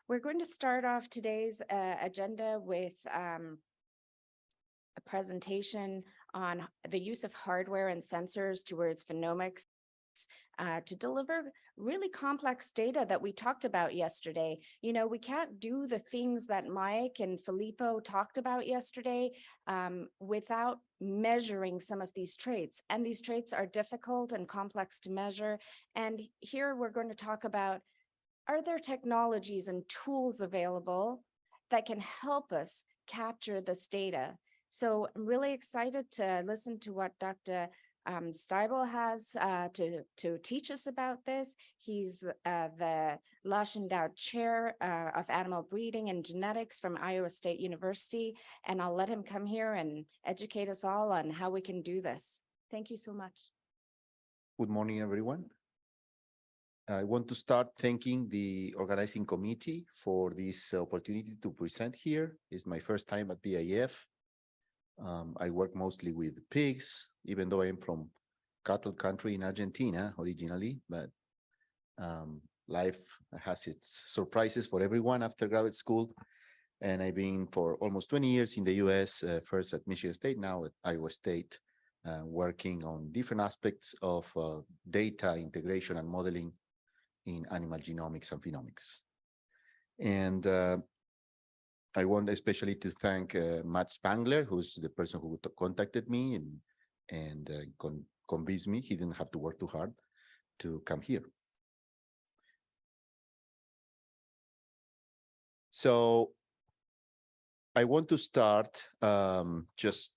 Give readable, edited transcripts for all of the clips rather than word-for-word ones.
We're going to start off today's agenda with a presentation on the use of hardware and sensors towards phenomics to deliver really complex data that we talked about yesterday. You know, we can't do the things that Mike and Filippo talked about yesterday without measuring some of these traits. And these traits are difficult and complex to measure. And here we're going to talk about, are there technologies and tools available that can help us capture this data? So I'm really excited to listen to what Dr. Steibel has to teach us about this. He's the Lush Endowed Chair of Animal Breeding and Genetics from Iowa State University, and I'll let him come here and educate us all on how we can do this. Thank you so much. Good morning, everyone. I want to start thanking the organizing committee for this opportunity to present here. It's my first time at BIF. I work mostly with pigs, even though I'm from cattle country in Argentina originally, but life has its surprises for everyone after graduate school. And I've been for almost 20 years in the US, first at Michigan State, now at Iowa State, working on different aspects of data integration and modeling in animal genomics and phenomics. And I want especially to thank Matt Spangler, who's the person who contacted me and convinced me. He didn't have to work too hard to come here. So I want to start just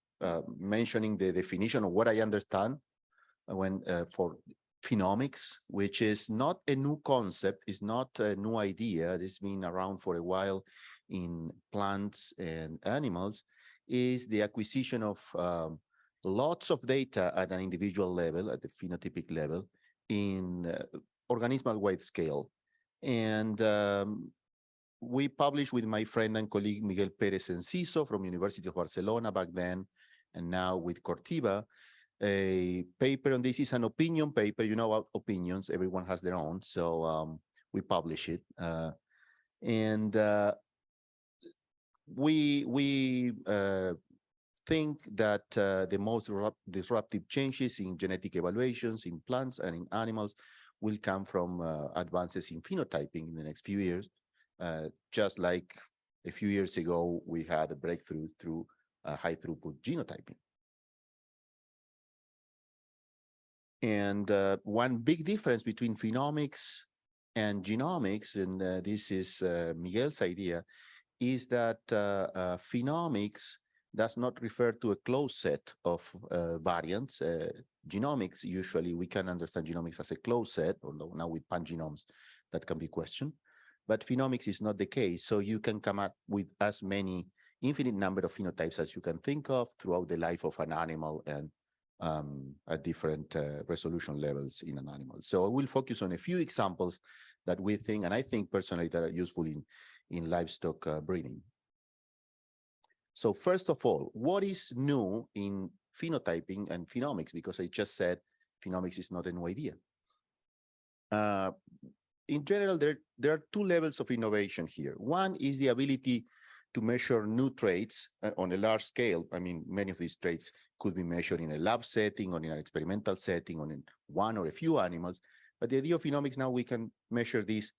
mentioning the definition of what I understand when for phenomics, which is not a new concept, is not a new idea. This has been around for a while in plants and animals, is the acquisition of lots of data at an individual level, at the phenotypic level, in organismal-wide scale. And we published with my friend and colleague Miguel Pérez Enciso from University of Barcelona back then, and now with Cortiva, a paper on this. Is an opinion paper. You know about opinions, everyone has their own, so we publish it. And we think that the most disruptive changes in genetic evaluations in plants and in animals will come from advances in phenotyping in the next few years. Just like a few years ago, we had a breakthrough through high throughput genotyping. And one big difference between phenomics and genomics, and this is Miguel's idea, is that phenomics does not refer to a closed set of variants. Genomics, usually we can understand genomics as a closed set, although now with pangenomes that can be questioned. But phenomics is not the case. So you can come up with as many infinite number of phenotypes as you can think of throughout the life of an animal and at different resolution levels in an animal. So I will focus on a few examples that we think, and I think personally, that are useful in livestock breeding. So first of all, what is new in phenotyping and phenomics? Because I just said phenomics is not a new idea. In general, there are two levels of innovation here. One is the ability to measure new traits on a large scale. I mean, many of these traits could be measured in a lab setting or in an experimental setting on one or a few animals. But the idea of phenomics now, we can measure these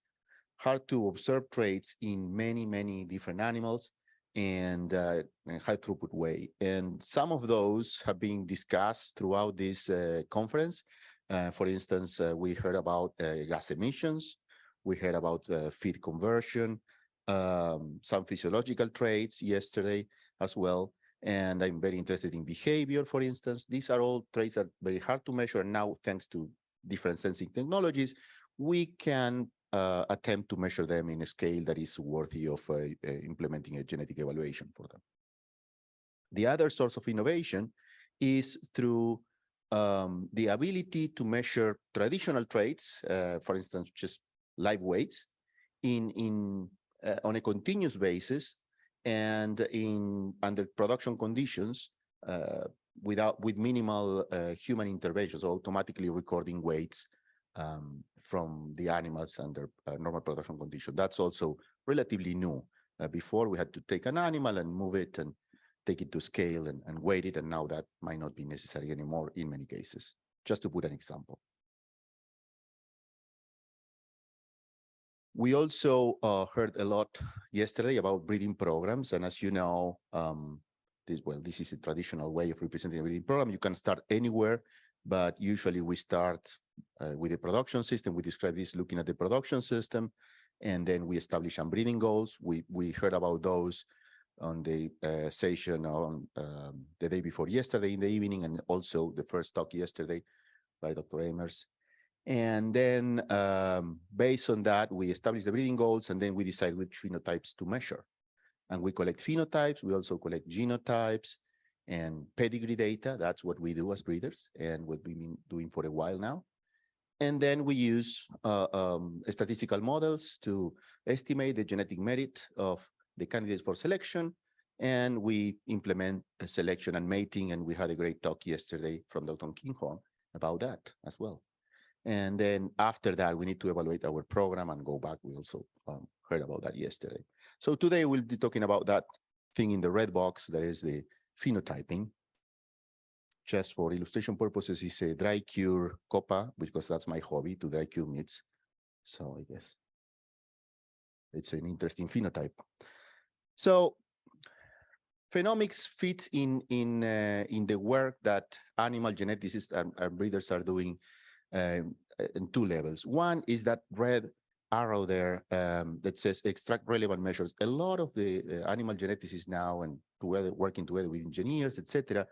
hard to observe traits in many, many different animals and in a high throughput way. And some of those have been discussed throughout this conference. For instance, we heard about gas emissions. We heard about feed conversion, some physiological traits yesterday as well. And I'm very interested in behavior, for instance. These are all traits that are very hard to measure. Now, thanks to different sensing technologies, we can attempt to measure them in a scale that is worthy of implementing a genetic evaluation for them. The other source of innovation is through the ability to measure traditional traits, for instance, just live weights, on a continuous basis and under production conditions with minimal human intervention, so automatically recording weights from the animals under normal production conditions. That's also relatively new. Before we had to take an animal and move it and take it to scale and weight it, and now that might not be necessary anymore in many cases, just to put an example. We also heard a lot yesterday about breeding programs, and as you know, this is a traditional way of representing a breeding program. You can start anywhere, but usually we start with a production system. We describe this looking at the production system, and then we establish some breeding goals. We heard about those on the session on the day before yesterday in the evening, and also the first talk yesterday by Dr. Amers. And then based on that, we establish the breeding goals, and then we decide which phenotypes to measure. And we collect phenotypes. We also collect genotypes and pedigree data. That's what we do as breeders, and what we've been doing for a while now. And then we use statistical models to estimate the genetic merit of the candidates for selection. And we implement a selection and mating. And we had a great talk yesterday from Dr. Kinghorn about that as well. And then after that, we need to evaluate our program and go back. We also heard about that yesterday. So today we'll be talking about that thing in the red box, that is the phenotyping. Just for illustration purposes, it's a dry cure COPA, because that's my hobby, to dry cure meats. So I guess it's an interesting phenotype. So Phenomics fits in the work that animal geneticists and breeders are doing in two levels. One is that red arrow there that says extract relevant measures. A lot of the animal geneticists now, and working together with engineers, etc.,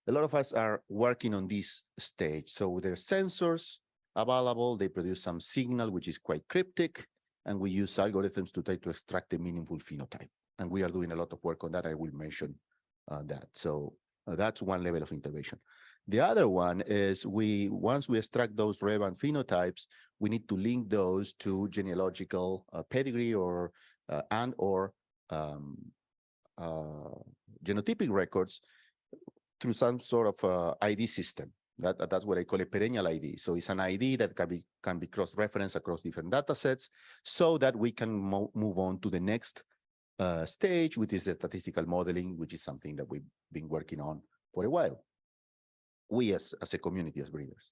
a lot of us are working on this stage. So there are sensors available. They produce some signal, which is quite cryptic, and we use algorithms to try to extract a meaningful phenotype. And we are doing a lot of work on that. I will mention that. So that's one level of intervention. The other one is once we extract those relevant phenotypes, we need to link those to genealogical pedigree or genotypic records through some sort of ID system. That's what I call a perennial ID. So it's an ID that can be cross-referenced across different data sets, so that we can move on to the next stage, which is the statistical modeling, which is something that we've been working on for a while. We as a community, as breeders.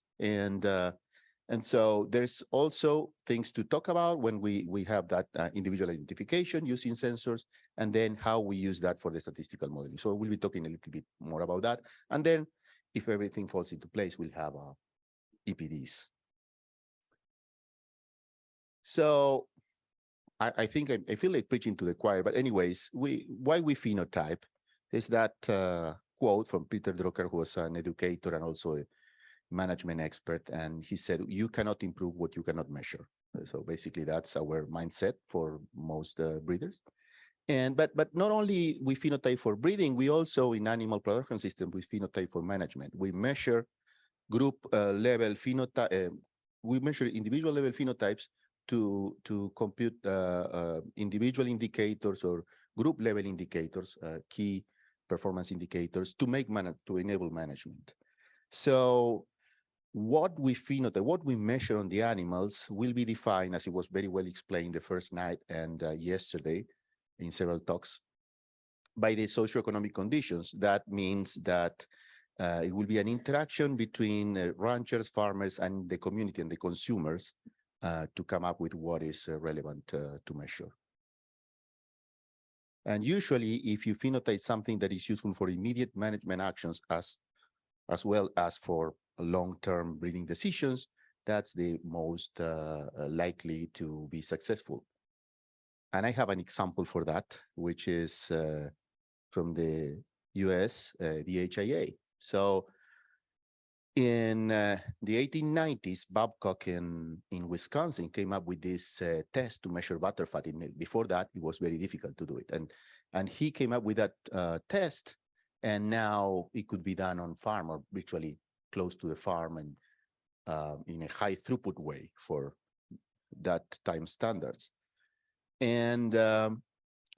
And so there's also things to talk about when we have that individual identification using sensors, and then how we use that for the statistical modeling. So we'll be talking a little bit more about that. And then if everything falls into place, we'll have EPDs. So I think I feel like preaching to the choir, but anyways, why we phenotype is that quote from Peter Drucker, who was an educator and also a management expert, and he said, "You cannot improve what you cannot measure." So basically, that's our mindset for most breeders. But not only we phenotype for breeding, we also in animal production system we phenotype for management. We measure group level phenotype. We measure individual level phenotypes to compute individual indicators or group level indicators, key performance indicators to enable management. So what we phenotype, what we measure on the animals will be defined, as it was very well explained the first night and yesterday in several talks, by the socioeconomic conditions. That means that it will be an interaction between ranchers, farmers, and the community and the consumers to come up with what is relevant to measure. And usually, if you phenotype something that is useful for immediate management actions as well as for long-term breeding decisions, that's the most likely to be successful. And I have an example for that, which is from the US, the HIA. So in the 1890s, Babcock in Wisconsin came up with this test to measure butterfat in milk. Before that, it was very difficult to do it. And he came up with that test, and now it could be done on farm or virtually close to the farm and in a high throughput way for that time standards. And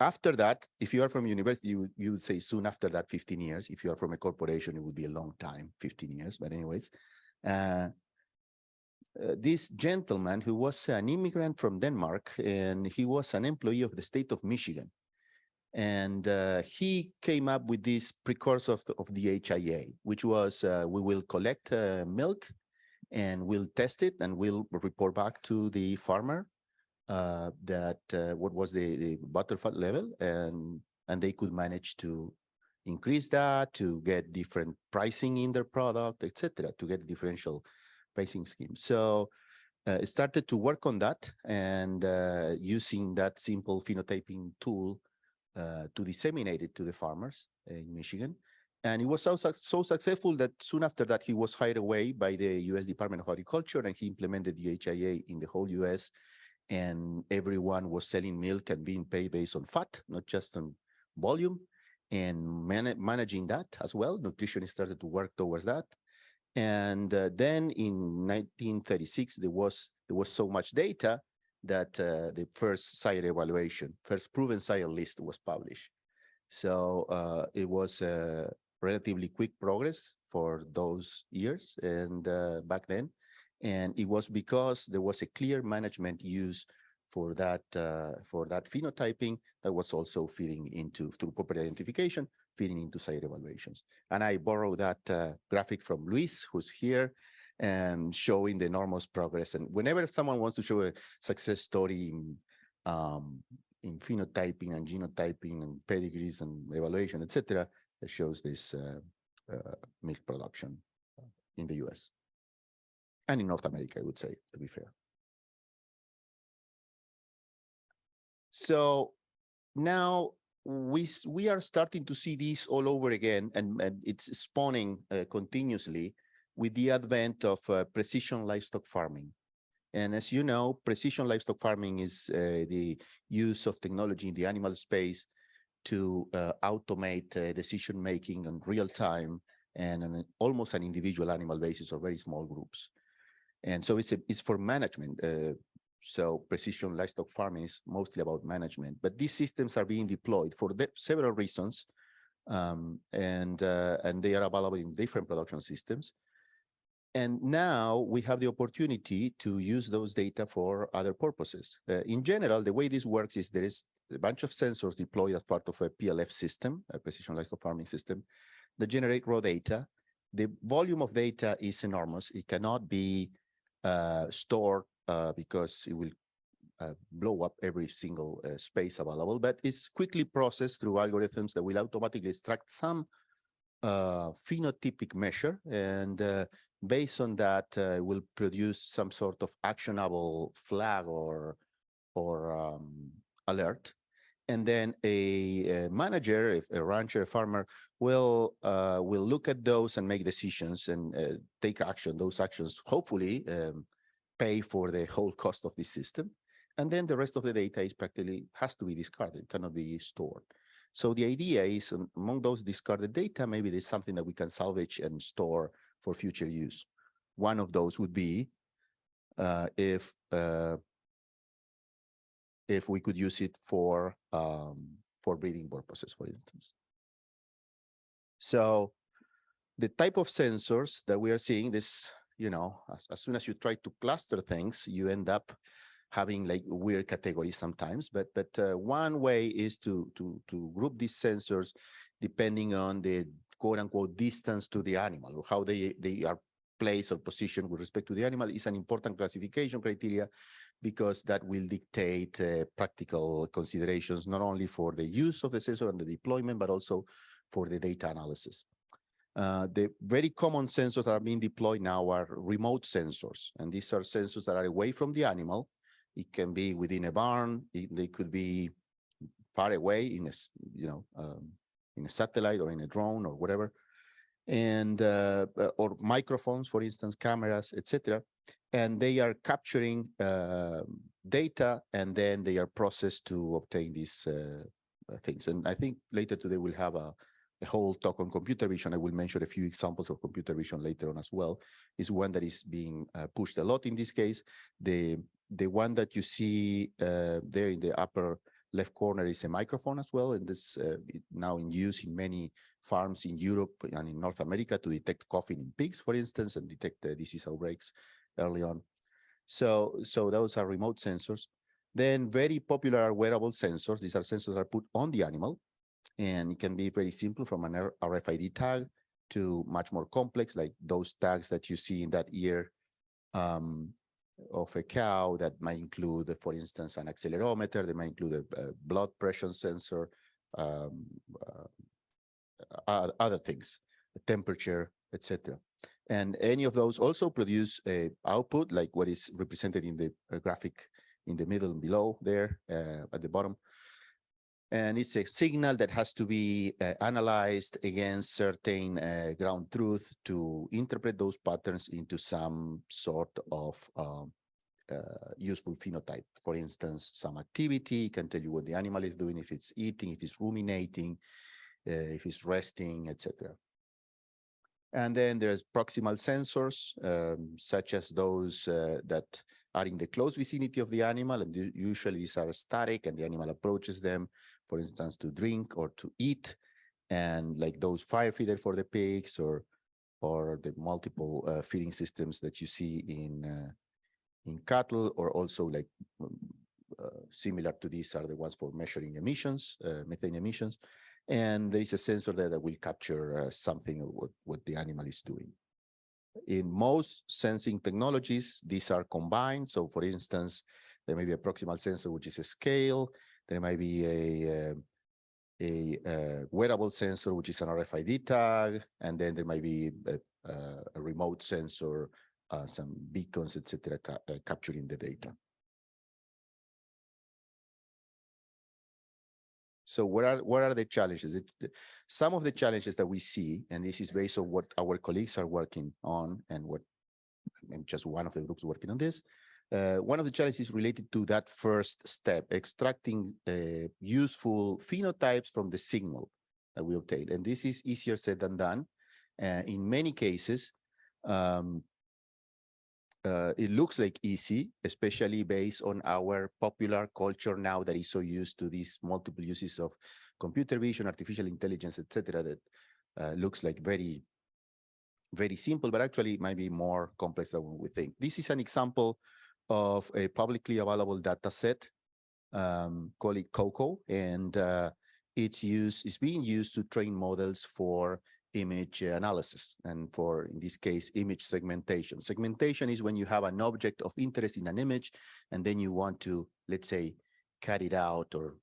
after that, if you are from university, you would say soon after that, 15 years. If you are from a corporation, it would be a long time, 15 years. But anyways, this gentleman who was an immigrant from Denmark, and he was an employee of the state of Michigan. And he came up with this precursor of the HIA, which was we will collect milk and we'll test it and we'll report back to the farmer that what was the butterfat level, and they could manage to increase that, to get different pricing in their product, etc., to get a differential pricing scheme. So it started to work on that, and using that simple phenotyping tool to disseminate it to the farmers in Michigan. And it was so successful that soon after that, he was hired away by the US Department of Agriculture, and he implemented the HIA in the whole US. And everyone was selling milk and being paid based on fat, not just on volume, and managing that as well. Nutritionists started to work towards that. And then in 1936, there was so much data that the first sire evaluation, first proven sire list was published. So it was relatively quick progress for those years and back then. And it was because there was a clear management use for that phenotyping that was also feeding into, through property identification, feeding into site evaluations. And I borrow that graphic from Luis, who's here, and showing the enormous progress. And whenever someone wants to show a success story in phenotyping and genotyping and pedigrees and evaluation, etc., it shows this milk production in the US. And in North America, I would say, to be fair. So now we are starting to see this all over again, and it's spawning continuously with the advent of precision livestock farming. And as you know, precision livestock farming is the use of technology in the animal space to automate decision-making in real time and on almost an individual animal basis or very small groups. And so it's for management. So precision livestock farming is mostly about management, but these systems are being deployed for several reasons, and they are available in different production systems. And now we have the opportunity to use those data for other purposes. In general, the way this works is there is a bunch of sensors deployed as part of a PLF system, a precision livestock farming system, that generate raw data. The volume of data is enormous. It cannot be stored because it will blow up every single space available, but it's quickly processed through algorithms that will automatically extract some phenotypic measure, and based on that, will produce some sort of actionable flag or alert. And then a manager, if a rancher, a farmer, will look at those and make decisions and take action. Those actions hopefully pay for the whole cost of this system. And then the rest of the data is practically has to be discarded, cannot be stored. So the idea is among those discarded data, maybe there's something that we can salvage and store for future use. One of those would be if we could use it for breeding purposes, for instance. So the type of sensors that we are seeing, this, you know, as soon as you try to cluster things, you end up having like weird categories sometimes. But one way is to group these sensors depending on the quote unquote distance to the animal, or how they are placed or positioned with respect to the animal is an important classification criteria, because that will dictate practical considerations, not only for the use of the sensor and the deployment, but also for the data analysis. The very common sensors that are being deployed now are remote sensors, and these are sensors that are away from the animal. It can be within a barn. They could be far away in a, in a satellite or in a drone or whatever, and or microphones, for instance, cameras, etc. And they are capturing data, and then they are processed to obtain these things. And I think later today we'll have a whole talk on computer vision. I will mention a few examples of computer vision later on as well. Is one that is being pushed a lot in this case. The one that you see there in the upper left corner is a microphone as well, and this now in use in many farms in Europe and in North America to detect coughing in pigs, for instance, and detect disease outbreaks early on. So those are remote sensors. Then very popular wearable sensors. These are sensors that are put on the animal, and it can be very simple from an RFID tag to much more complex, like those tags that you see in that ear of a cow that might include, for instance, an accelerometer. They might include a blood pressure sensor, um, other things, temperature, etc. And any of those also produce a output like what is represented in the graphic in the middle and below there at the bottom. And it's a signal that has to be analyzed against certain ground truth to interpret those patterns into some sort of useful phenotype. For instance, some activity can tell you what the animal is doing, if it's eating, if it's ruminating, if it's resting, etc. And then there's proximal sensors, such as those that are in the close vicinity of the animal, and usually these are static, and the animal approaches them, for instance, to drink or to eat, and like those fire feeder for the pigs, or the multiple feeding systems that you see in cattle, or also like similar to these are the ones for measuring emissions, methane emissions. And there is a sensor there that will capture something of what the animal is doing. In most sensing technologies, these are combined. So for instance, there may be a proximal sensor, which is a scale. There might be a wearable sensor, which is an RFID tag. And then there might be a remote sensor, some beacons, etc., capturing the data. So what are the challenges? Some of the challenges that we see, and this is based on what our colleagues are working on, and just one of the groups working on this. One of the challenges is related to that first step, extracting useful phenotypes from the signal that we obtain. And this is easier said than done. In many cases, it looks like easy, especially based on our popular culture now that is so used to these multiple uses of computer vision, artificial intelligence, etc., that looks like very, very simple, but actually it might be more complex than we think. This is an example of a publicly available data set, call it COCO, and it's being used to train models for image analysis, and for, in this case, image segmentation. Segmentation is when you have an object of interest in an image, and then you want to, let's say, cut it out or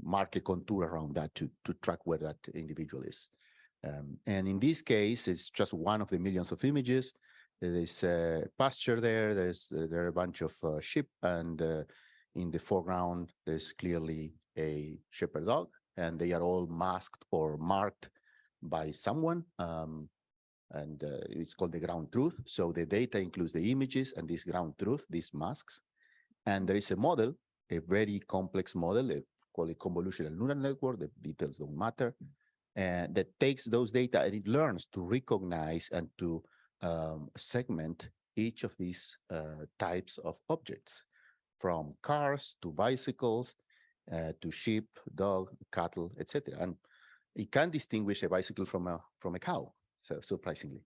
mark a contour around that to track where that individual is. And in this case, it's just one of the millions of images. There's a pasture there. There are a bunch of sheep, and in the foreground, there's clearly a shepherd dog, and they are all masked or marked by someone, and it's called the ground truth. So the data includes the images and this ground truth, these masks. And there is a model, a very complex model, called a convolutional neural network, the details don't matter, that takes those data and it learns to recognize and to segment each of these types of objects, from cars to bicycles, to sheep, dog, cattle, etc. And it can distinguish a bicycle from a cow, so surprisingly.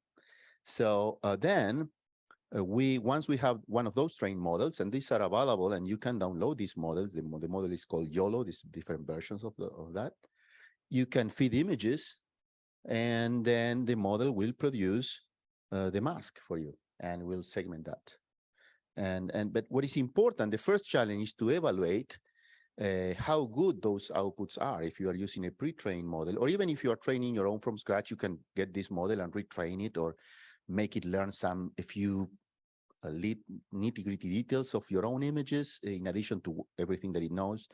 So then once we have one of those trained models, and these are available, and you can download these models. The model is called YOLO. There's different versions of that. You can feed images, and then the model will produce the mask for you, and will segment that. But what is important, the first challenge is to evaluate how good those outputs are. If you are using a pre-trained model, or even if you are training your own from scratch, you can get this model and retrain it, or make it learn a few nitty-gritty details of your own images, in addition to everything that it knows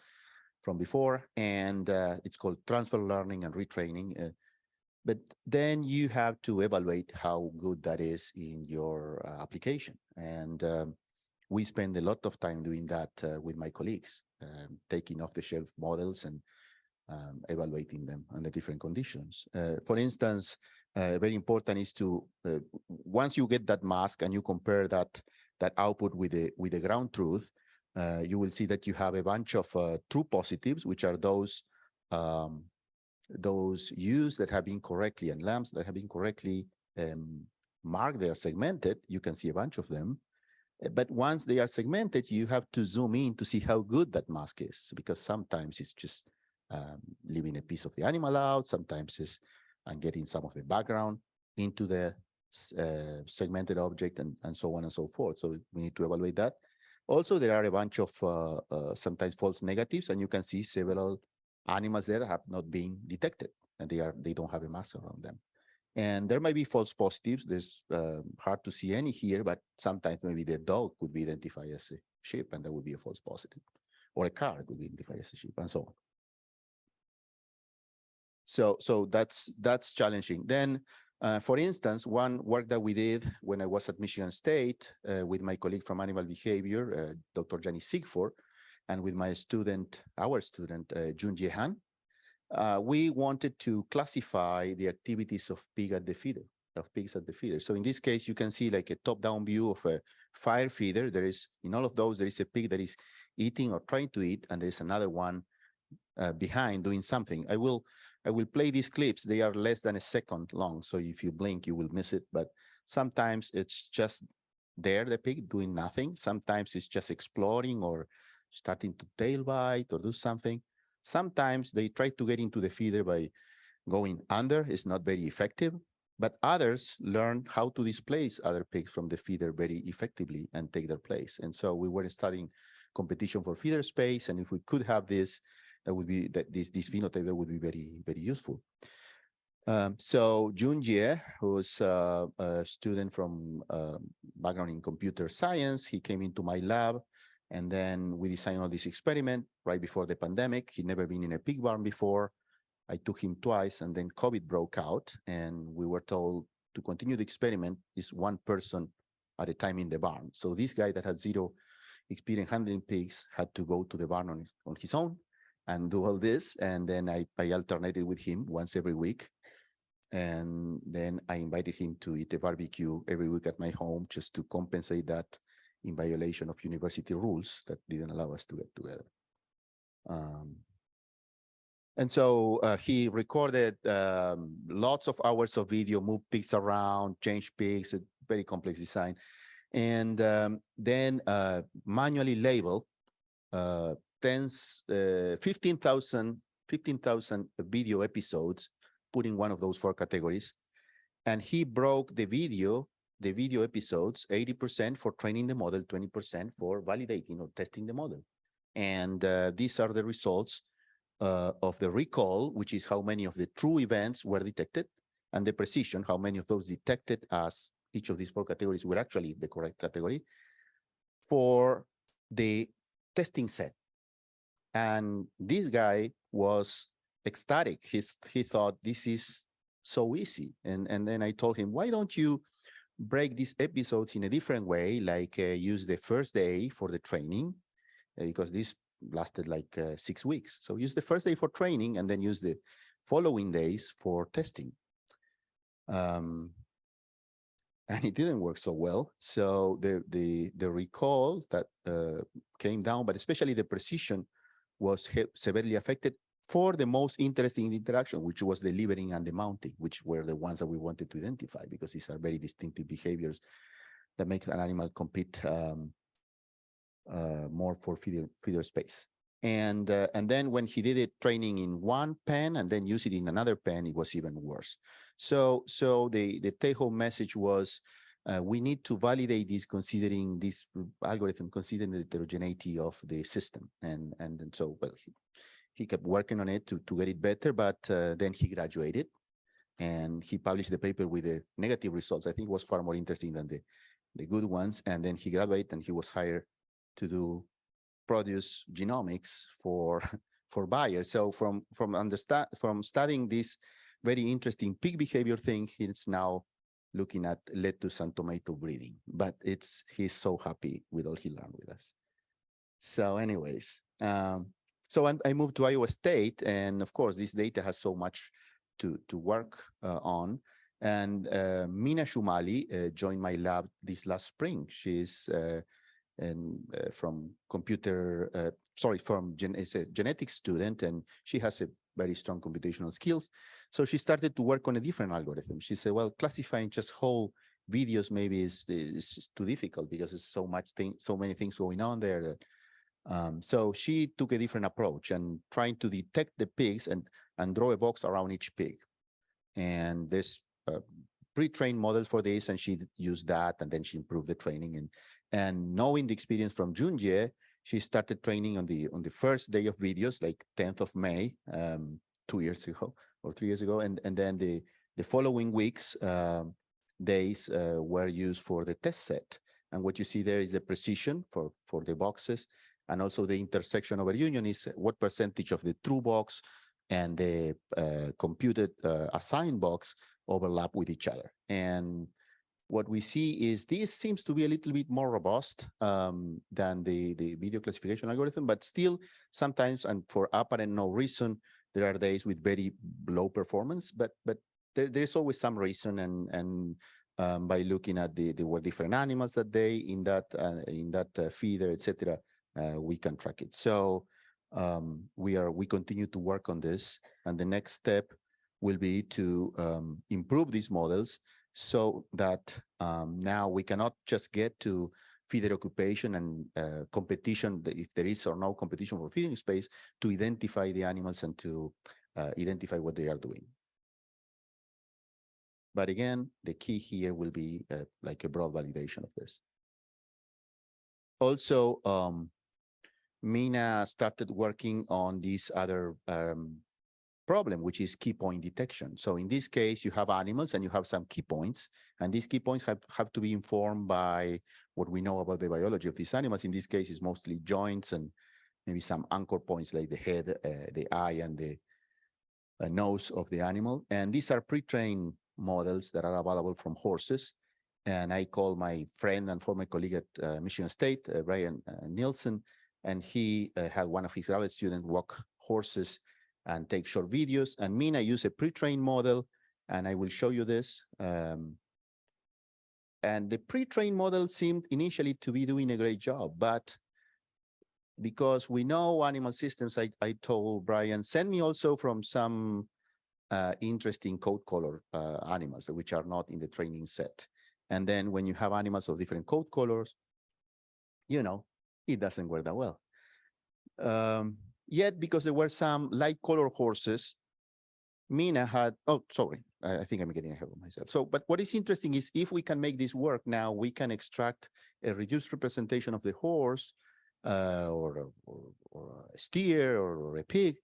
from before. And it's called transfer learning and retraining. But then you have to evaluate how good that is in your application. And we spend a lot of time doing that with my colleagues, taking off-the-shelf models and evaluating them under different conditions. For instance, very important is to, once you get that mask and you compare that output with the ground truth, you will see that you have a bunch of true positives, which are those ewes that have been correctly, and lambs that have been correctly marked. They are segmented. You can see a bunch of them. But once they are segmented, you have to zoom in to see how good that mask is, because sometimes it's just leaving a piece of the animal out. Sometimes it's getting some of the background into the segmented object, and so on and so forth. So we need to evaluate that. Also, there are a bunch of sometimes false negatives, and you can see several animals there have not been detected, and they don't have a mask around them. And there might be false positives. There's hard to see any here, but sometimes maybe the dog could be identified as a sheep, and that would be a false positive, or a car could be identified as a sheep, and so on. So that's challenging. Then, for instance, one work that we did when I was at Michigan State with my colleague from animal behavior, Dr. Jani Sigford, and with my student, our student, Junjie Han, we wanted to classify the activities of pigs at the feeder. So in this case, you can see like a top-down view of a fire feeder. There is, in all of those, there is a pig that is eating or trying to eat, and there is another one behind doing something. I will play these clips. They are less than a second long, so if you blink, you will miss it. But sometimes it's just there, the pig doing nothing. Sometimes it's just exploring or starting to tail bite or do something. Sometimes they try to get into the feeder by going under. It's not very effective, but others learn how to displace other pigs from the feeder very effectively and take their place. And so we were studying competition for feeder space, and if we could have this, that would be this phenotype that would be very, very useful. So Junjie, who's a student from background in computer science, he came into my lab, and then we designed all this experiment right before the pandemic. He'd never been in a pig barn before. I took him twice, and then COVID broke out, and we were told to continue the experiment is one person at a time in the barn. So this guy that had zero experience handling pigs had to go to the barn on his own and do all this. And then I alternated with him once every week. And then I invited him to eat a barbecue every week at my home just to compensate that in violation of university rules that didn't allow us to get together. And so he recorded lots of hours of video, moved pigs around, changed pigs, a very complex design. And then manually labeled 15,000 video episodes, put in one of those 4 categories. And he broke the video episodes, 80% for training the model, 20% for validating or testing the model. And these are the results of the recall, which is how many of the true events were detected, and the precision, how many of those detected as each of these 4 categories were actually the correct category for the testing set. And this guy was ecstatic. He thought, this is so easy. And then I told him, why don't you break these episodes in a different way, like use the first day for the training, because this lasted like 6 weeks. So use the first day for training and then use the following days for testing. And it didn't work so well. So the recall that came down, but especially the precision, was severely affected for the most interesting interaction, which was the livering and the mounting, which were the ones that we wanted to identify, because these are very distinctive behaviors that make an animal compete more for feeder space. And then when he did it training in one pen and then use it in another pen, it was even worse. So the take-home message was, we need to validate this, considering this algorithm, considering the heterogeneity of the system. And so, well, he kept working on it to get it better, but then he graduated and he published the paper with the negative results. I think it was far more interesting than the good ones. And then he graduated and he was hired to produce genomics for Bayer. So from studying this very interesting pig behavior thing, he's now looking at lettuce and tomato breeding. But he's so happy with all he learned with us. So anyways, so I moved to Iowa State, and of course this data has so much to work on. And Mina Shumali joined my lab this last spring. She's from is a genetics student, and she has a very strong computational skills. So she started to work on a different algorithm. She said, well, classifying just whole videos maybe is too difficult because there's so many things going on there. So she took a different approach and trying to detect the pigs and draw a box around each pig. And there's pre-trained models for this, and she used that, and then she improved the training. And knowing the experience from Junjie, she started training on the first day of videos, like 10th of May, 2 years ago or 3 years ago, and then the following weeks days were used for the test set. And what you see there is the precision for the boxes, and also the intersection over union is what percentage of the true box and the computed assigned box overlap with each other. And what we see is this seems to be a little bit more robust than the video classification algorithm, but still sometimes, and for apparent no reason, there are days with very low performance, but there's always some reason, and by looking at there were different animals that day in that feeder, etc., we can track it. So we continue to work on this, and the next step will be to improve these models so that now we cannot just get to feeder occupation and competition, if there is or no competition for feeding space, to identify the animals and to identify what they are doing. But again, the key here will be like a broad validation of this. Also, Mina started working on this other problem, which is key point detection. So in this case, you have animals and you have some key points, and these key points have to be informed by what we know about the biology of these animals. In this case, it's mostly joints and maybe some anchor points like the head, the eye, and the nose of the animal. And these are pre-trained models that are available from horses. And I call my friend and former colleague at Michigan State, Brian Nielsen, and he had one of his graduate students walk horses and take short videos. And Mina used a pre-trained model, and I will show you this. And the pre-trained model seemed initially to be doing a great job, but because we know animal systems, I told Brian, send me also from some interesting coat color animals, which are not in the training set. And then when you have animals of different coat colors, you know, it doesn't work that well. Yet, because there were some light color horses, Mina had, oh, sorry, I think I'm getting ahead of myself. So, but what is interesting is if we can make this work now, we can extract a reduced representation of the horse or a steer or a pig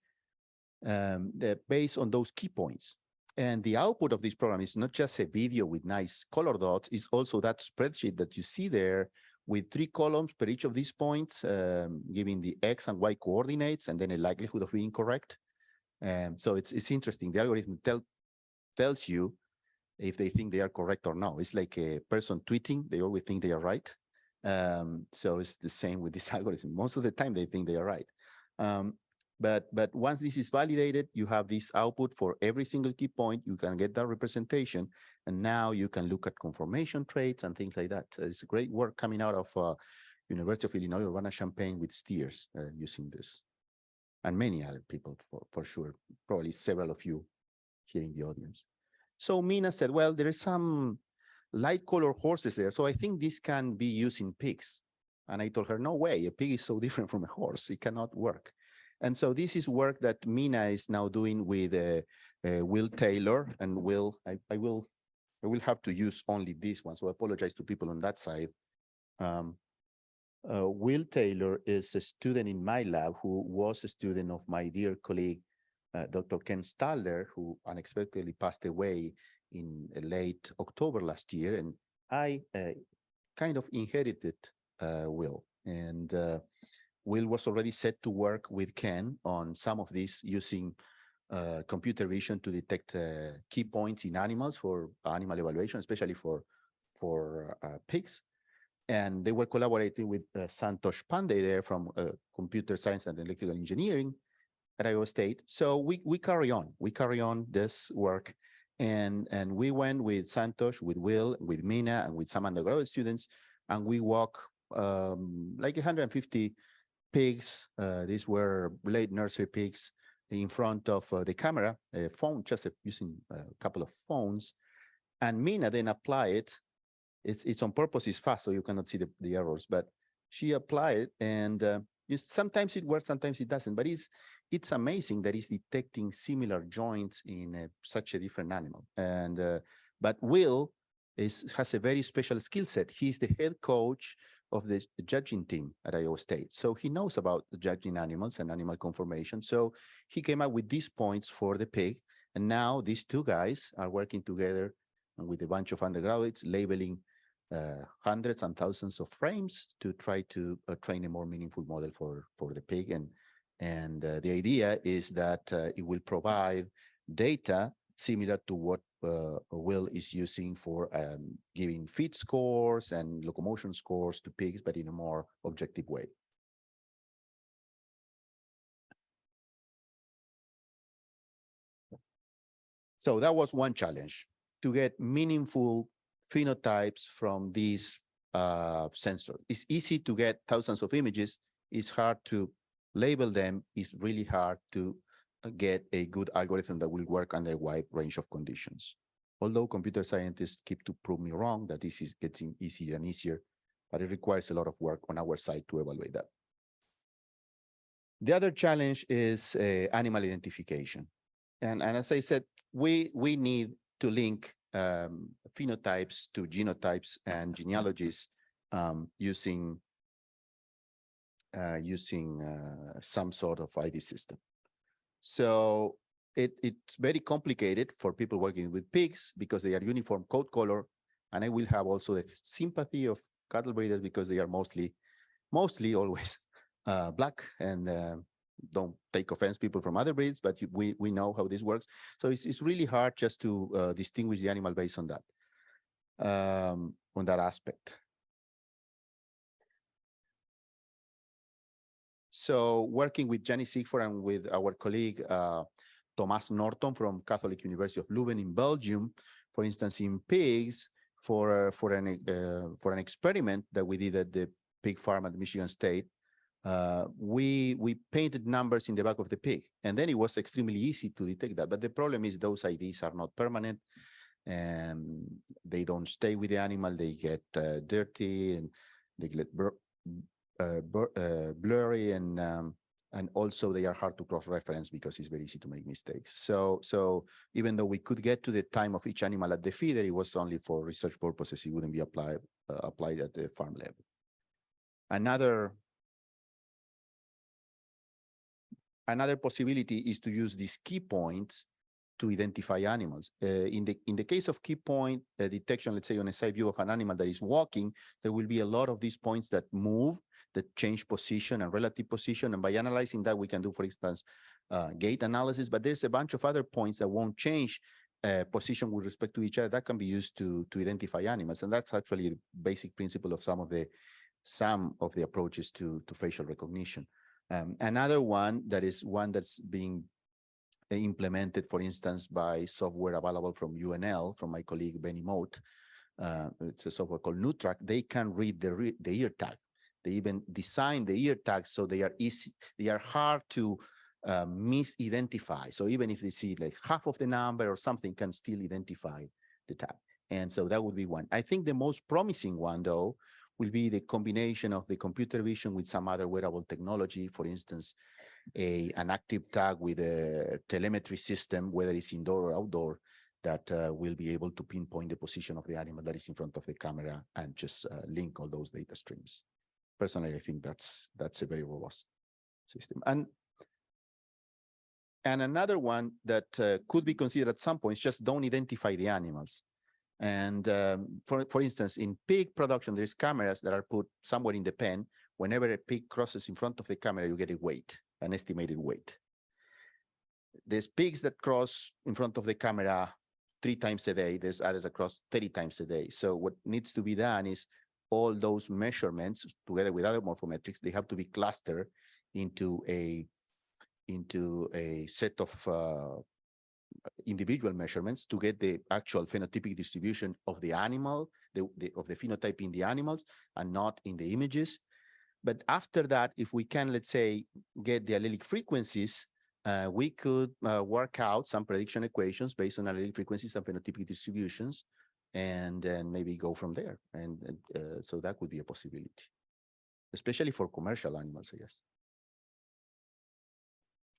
based on those key points. And the output of this program is not just a video with nice color dots, it's also that spreadsheet that you see there with 3 columns per each of these points, giving the X and Y coordinates and then a likelihood of being correct. So it's interesting. The algorithm tells you if they think they are correct or no. It's like a person tweeting. They always think they are right. So it's the same with this algorithm. Most of the time they think they are right. But once this is validated, you have this output for every single key point. You can get that representation, and now you can look at conformation traits and things like that. It's great work coming out of University of Illinois Urbana-Champaign with steers using this, and many other people for sure, probably several of you here in the audience. So Mina said, well, there is some light color horses there, so I think this can be used in pigs. And I told her, no way, a pig is so different from a horse, it cannot work. And so this is work that Mina is now doing with Will Taylor, and I will have to use only this one, so I apologize to people on that side. Will Taylor is a student in my lab who was a student of my dear colleague, Dr. Ken Stalder, who unexpectedly passed away in late October last year, and I kind of inherited Will. And Will was already set to work with Ken on some of these using computer vision to detect key points in animals for animal evaluation, especially for pigs. And they were collaborating with Santosh Pandey there from computer science and electrical engineering at Iowa State. So we carry on this work. And we went with Santosh, with Will, with Mina, and with some undergraduate students, and we walk like 150 pigs. These were late nursery pigs in front of the camera, a phone, just using a couple of phones. And Mina then applied it's on purpose, it's fast, so you cannot see the errors, but she applied it, and sometimes it works, sometimes it doesn't, but it's amazing that it's detecting similar joints in such a different animal. And but Will has a very special skill set. He's the head coach of the judging team at Iowa State, so he knows about judging animals and animal conformation. So he came up with these points for the pig, and now these two guys are working together with a bunch of undergraduates, labeling hundreds and thousands of frames to try to train a more meaningful model for the pig. And the idea is that it will provide data similar to what Will is using for giving feed scores and locomotion scores to pigs, but in a more objective way. So that was one challenge, to get meaningful phenotypes from these sensors. It's easy to get thousands of images. It's hard to label them. It's really hard to get a good algorithm that will work under a wide range of conditions. Although computer scientists keep to prove me wrong that this is getting easier and easier, but it requires a lot of work on our side to evaluate that. The other challenge is animal identification. And as I said, we need to link phenotypes to genotypes and genealogies using some sort of ID system. So it's very complicated for people working with pigs because they are uniform coat color, and I will have also the sympathy of cattle breeders because they are mostly always black, and don't take offense, people from other breeds, but we know how this works. So it's really hard just to distinguish the animal based on that aspect. So working with Jenny Sigford and with our colleague Thomas Norton from Catholic University of Leuven in Belgium, for instance, in pigs, for an experiment that we did at the pig farm at Michigan State, we painted numbers in the back of the pig, and then it was extremely easy to detect that. But the problem is those IDs are not permanent, and they don't stay with the animal. They get dirty, and they get blurry, and also they are hard to cross-reference because it's very easy to make mistakes. So even though we could get to the time of each animal at the feeder, it was only for research purposes. It wouldn't be applied at the farm level. Another possibility is to use these key points to identify animals. In the case of key point detection, let's say on a side view of an animal that is walking, there will be a lot of these points that move, that change position and relative position. And by analyzing that, we can do, for instance, gait analysis. But there's a bunch of other points that won't change position with respect to each other that can be used to identify animals. And that's actually the basic principle of some of the approaches to facial recognition. Another one that's being implemented, for instance, by software available from UNL, from my colleague Benny Moat. It's a software called Nutrack. They can read the ear tag. They even design the ear tags so they are hard to misidentify. So even if they see like half of the number or something, can still identify the tag. And so that would be one. I think the most promising one, though, will be the combination of the computer vision with some other wearable technology. For instance, an active tag with a telemetry system, whether it's indoor or outdoor, that will be able to pinpoint the position of the animal that is in front of the camera and just link all those data streams. Personally, I think that's a very robust system. And another one that could be considered at some point is just don't identify the animals. And for instance, in pig production, there's cameras that are put somewhere in the pen. Whenever a pig crosses in front of the camera, you get a weight, an estimated weight. There's pigs that cross in front of the camera 3 times a day. There's others that cross 30 times a day. So what needs to be done is all those measurements, together with other morphometrics, they have to be clustered into a set of individual measurements to get the actual phenotypic distribution of the animal, of the phenotype in the animals, and not in the images. But after that, if we can, let's say, get the allelic frequencies, we could work out some prediction equations based on allelic frequencies and phenotypic distributions, and then maybe go from there. And so that could be a possibility, especially for commercial animals, I guess.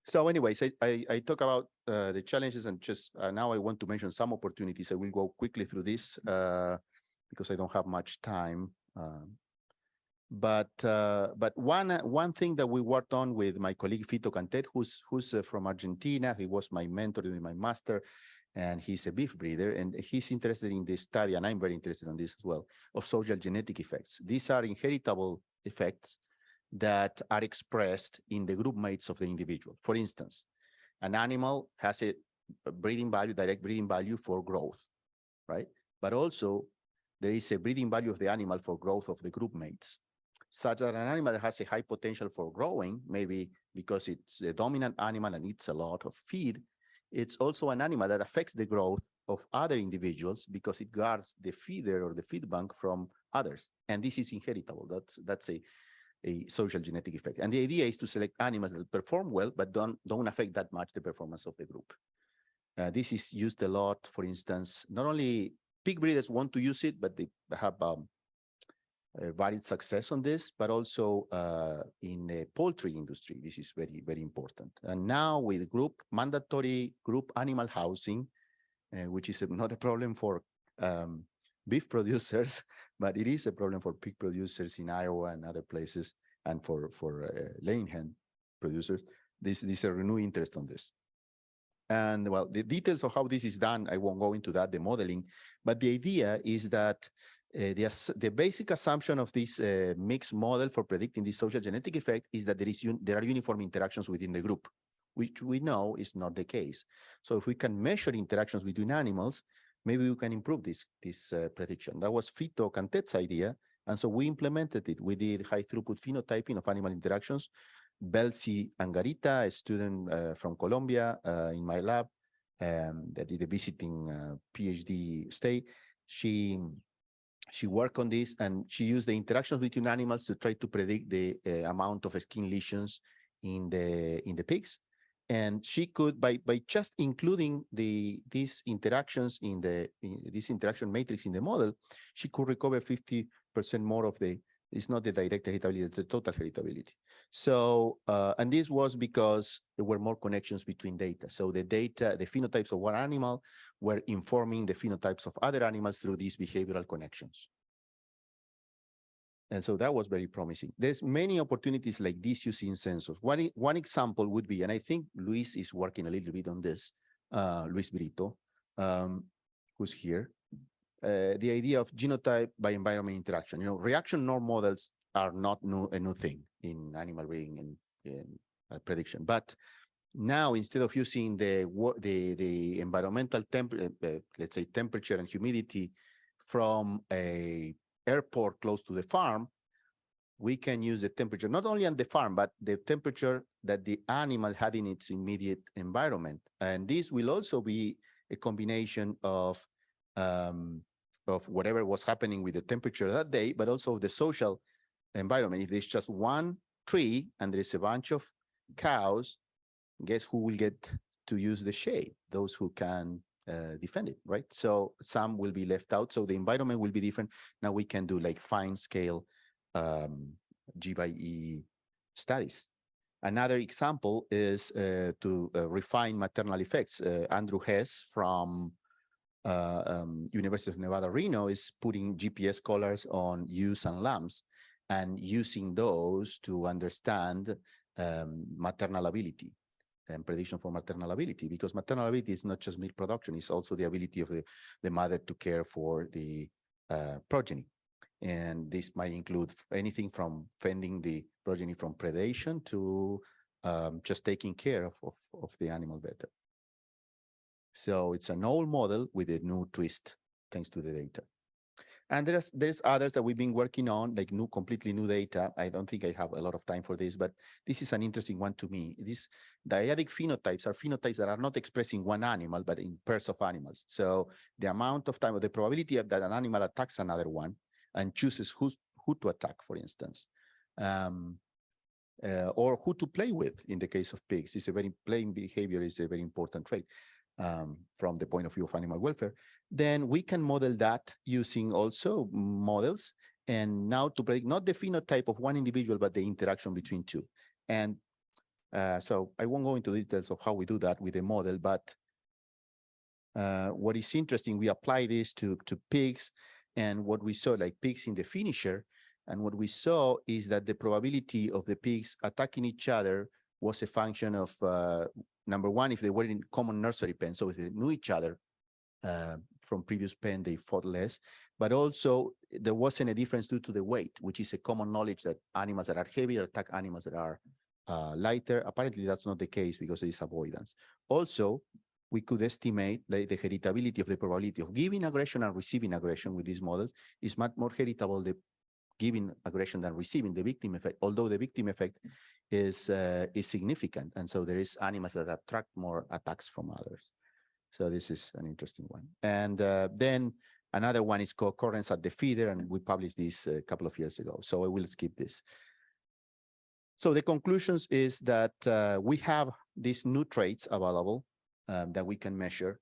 So anyways, I talk about the challenges, and just now I want to mention some opportunities. I will go quickly through this because I don't have much time. But one thing that we worked on with my colleague Fito Cantet, who's from Argentina. He was my mentor during my master, and he's a beef breeder, and he's interested in this study, and I'm very interested in this as well, of social genetic effects. These are inheritable effects that are expressed in the group mates of the individual. For instance, an animal has a breeding value, direct breeding value for growth, right? But also there is a breeding value of the animal for growth of the group mates, such that an animal that has a high potential for growing, maybe because it's a dominant animal and eats a lot of feed, it's also an animal that affects the growth of other individuals because it guards the feeder or the feed bank from others. And this is inheritable. That's a social genetic effect. And the idea is to select animals that perform well, but don't affect that much the performance of the group. This is used a lot, for instance, not only pig breeders want to use it, but they have varied success on this, but also in the poultry industry, this is very, very important. And now with mandatory group animal housing, which is not a problem for beef producers, but it is a problem for pig producers in Iowa and other places, and for laying hen producers. There's a renewed interest on this. And well, the details of how this is done, I won't go into that, the modeling, but the idea is that the basic assumption of this mixed model for predicting this social genetic effect is that there are uniform interactions within the group, which we know is not the case. So if we can measure interactions between animals, maybe we can improve this prediction. That was Fito Cantet's idea, and so we implemented it. We did high throughput phenotyping of animal interactions. Belsi Angarita, a student from Colombia in my lab, that did a visiting PhD stay, she worked on this, and she used the interactions between animals to try to predict the amount of skin lesions in the pigs. And she could, by just including these interactions in this interaction matrix in the model, she could recover 50% more of it's not the direct heritability, it's the total heritability. So, and this was because there were more connections between data. So the phenotypes of one animal were informing the phenotypes of other animals through these behavioral connections. And so that was very promising. There's many opportunities like this you see in sensors. One example would be, and I think Luis is working a little bit on this, Luis Brito, who's here, the idea of genotype by environment interaction. Reaction norm models are not a new thing in animal breeding and prediction. But now, instead of using the environmental let's say temperature and humidity from a airport close to the farm, we can use the temperature not only on the farm, but the temperature that the animal had in its immediate environment. And this will also be a combination of whatever was happening with the temperature that day, but also of the social environment. If there's just one tree and there's a bunch of cows, guess who will get to use the shade? Those who can defend it, right? So some will be left out. So the environment will be different. Now we can do like fine scale G/E studies. Another example is to refine maternal effects. Andrew Hess from University of Nevada, Reno is putting GPS collars on ewes and lambs and using those to understand maternal ability and prediction for maternal ability, because maternal ability is not just milk production, it's also the ability of the mother to care for the progeny. And this might include anything from fending the progeny from predation to just taking care of the animal better. So it's an old model with a new twist, thanks to the data. And there's others that we've been working on, like completely new data. I don't think I have a lot of time for this, but this is an interesting one to me. These dyadic phenotypes are phenotypes that are not expressing one animal, but in pairs of animals. So the amount of time, or the probability that an animal attacks another one and chooses who to attack, for instance, or who to play with in the case of pigs. Playing behavior is a very important trait from the point of view of animal welfare. then we can model that using also models. And now to predict not the phenotype of one individual, but the interaction between two. And so I won't go into details of how we do that with the model, but what is interesting, we apply this to pigs, and what we saw, like pigs in the finisher, and what we saw is that the probability of the pigs attacking each other was a function of, number one, if they were in common nursery pen, so if they knew each other from previous pen, they fought less, but also there wasn't a difference due to the weight, which is a common knowledge that animals that are heavier attack animals that are lighter. Apparently, that's not the case because there is avoidance. Also, we could estimate the heritability of the probability of giving aggression and receiving aggression with these models is much more heritable, the giving aggression than receiving the victim effect, although the victim effect is significant. And so there is animals that attract more attacks from others. So this is an interesting one. And then another one is co-occurrence at the feeder, and we published this a couple of years ago. So I will skip this. So the conclusions is that we have these new traits available that we can measure.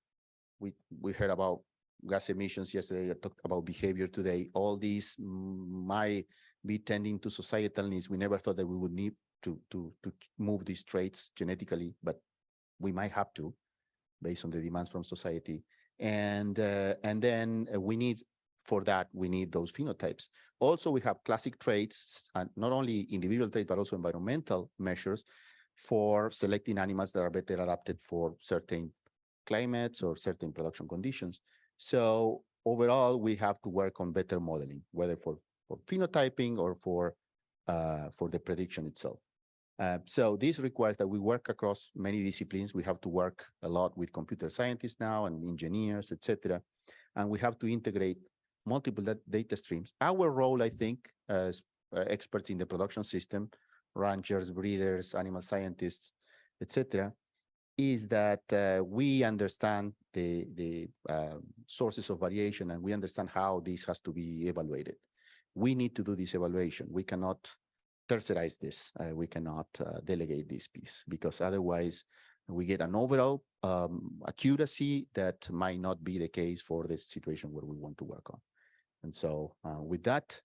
We heard about gas emissions yesterday, I talked about behavior today. All these might be tending to societal needs. We never thought that we would need to move these traits genetically, but we might have to based on the demands from society. And then we need, for that, we need those phenotypes. Also, we have classic traits, not only individual traits, but also environmental measures for selecting animals that are better adapted for certain climates or certain production conditions. So overall, we have to work on better modeling, whether for phenotyping or for the prediction itself. So this requires that we work across many disciplines. We have to work a lot with computer scientists now and engineers, etc. And we have to integrate multiple data streams. Our role, I think, as experts in the production system, ranchers, breeders, animal scientists, etc., is that we understand the sources of variation, and we understand how this has to be evaluated. We need to do this evaluation. We cannot tertiarize this. We cannot delegate this piece, because otherwise we get an overall accuracy that might not be the case for the situation where we want to work on. And so with that,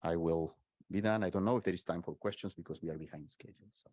I will be done. I don't know if there is time for questions because we are behind schedule. So.